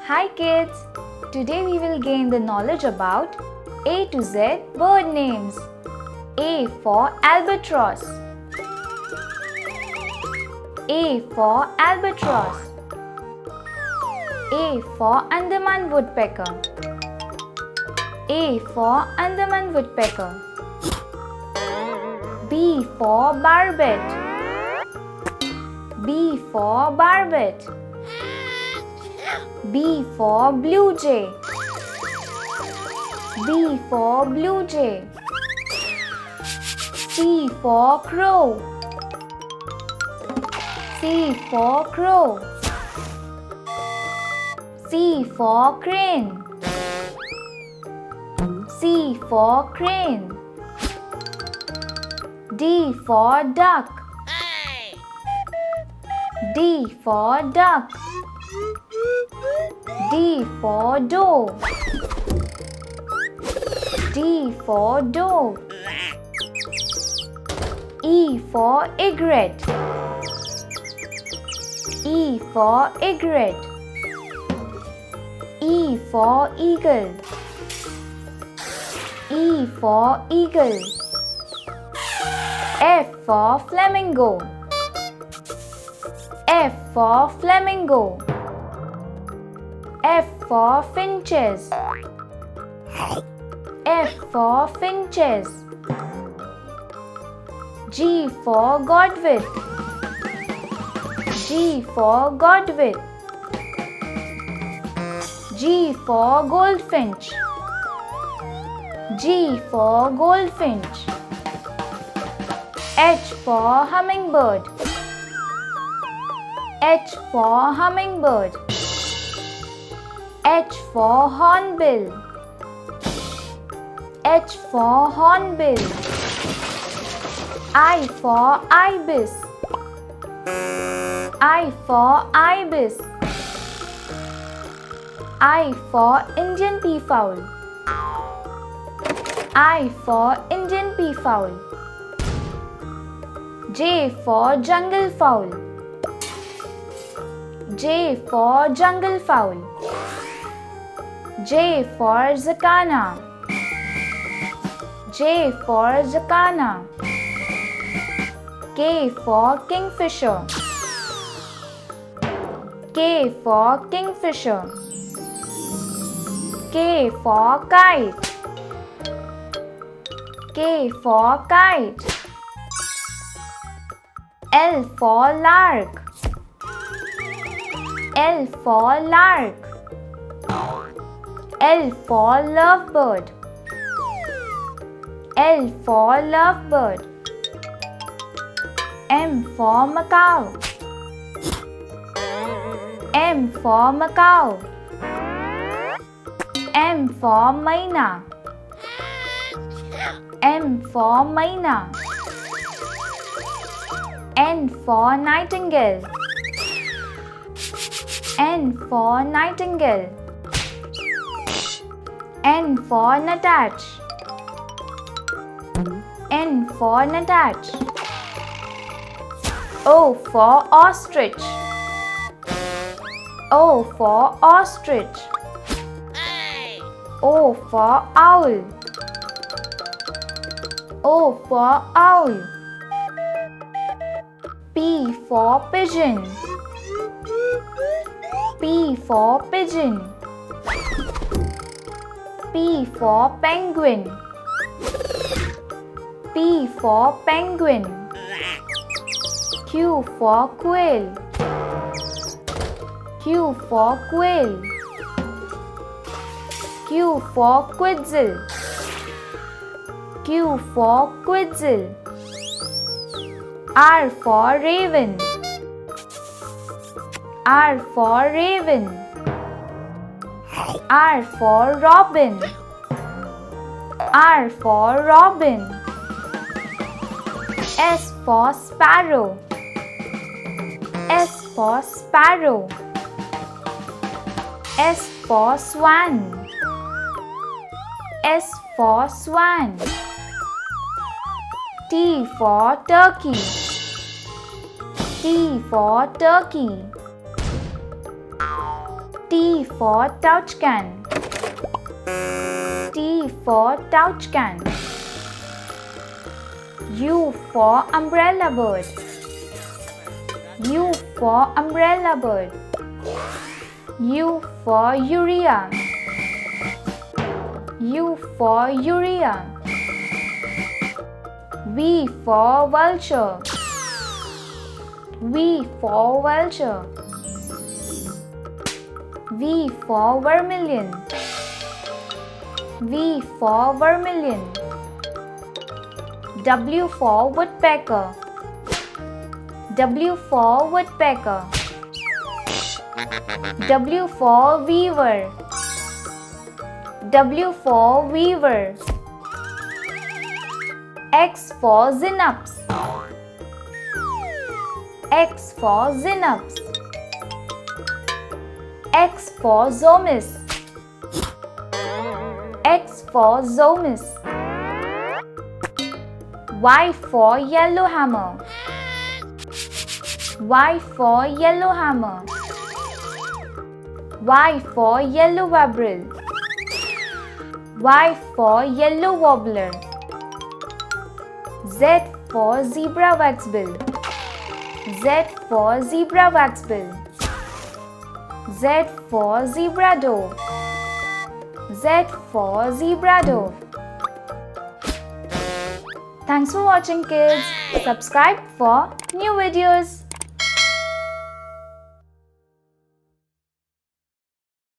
Hi kids! Today we will gain the knowledge about A to Z bird names. A for Albatross. A for Albatross. A for Andaman woodpecker. A for Andaman woodpecker. B for Barbet. B for Barbet. B for blue jay. B for blue jay. C for crow. C for crow. C for crane. C for crane. D for duck. D for duck. D for dove. D for dove. E for egret. E for egret. E for eagle. E for eagle. F for flamingo. F for flamingo. F for finches. F for finches. G for Godwit. G for Godwit. G for Goldfinch. G for Goldfinch. H for Humminbird. H for Humminbird. H for Hornbill. H for Hornbill. I for Ibis. I for Ibis. I for Indian peafowl. I for Indian peafowl. J for Junglefowl. J for Junglefowl. J for Jacana. J for Jacana. K for Kingfisher. K for Kingfisher. K for Kite. K for Kite. L for Lark. L for Lark. L for Lovebird. L for Lovebird. M for Macaw. M for Macaw. M for Myna. M for Myna. N for Nightingale. N for Nightingale. N for Nuthatch. N for Nuthatch. O for Ostrich. O for Ostrich. O for Owl. O for Owl. P for Pigeon. P for Pigeon. P for Penguin. P for Penguin. Q for Quail. Q for Quail. Q for Quetzal. Q for Quetzal. R for Raven. R for Raven. R for Robin. R for Robin. S for Sparrow. S for Sparrow. S for Swan. S for Swan. T for Turkey. T for Turkey. T for toucan. T for toucan. U for umbrella bird. U for umbrella bird. U for urea. U for urea. V for vulture. V for vulture. V for vermilion. V for vermilion. W for woodpecker. W for woodpecker. W for weaver. W for weaver. X for xenops. X for xenops. X for zomis. X for zomis. Y for yellowhammer. Y for yellowhammer. Y for yellow wabril. Y for yellow warbler. Z for zebra waxbill. Z for zebra waxbill. Z for zebra dove. Z for zebra dove. Thanks for watching, kids. Subscribe for new videos.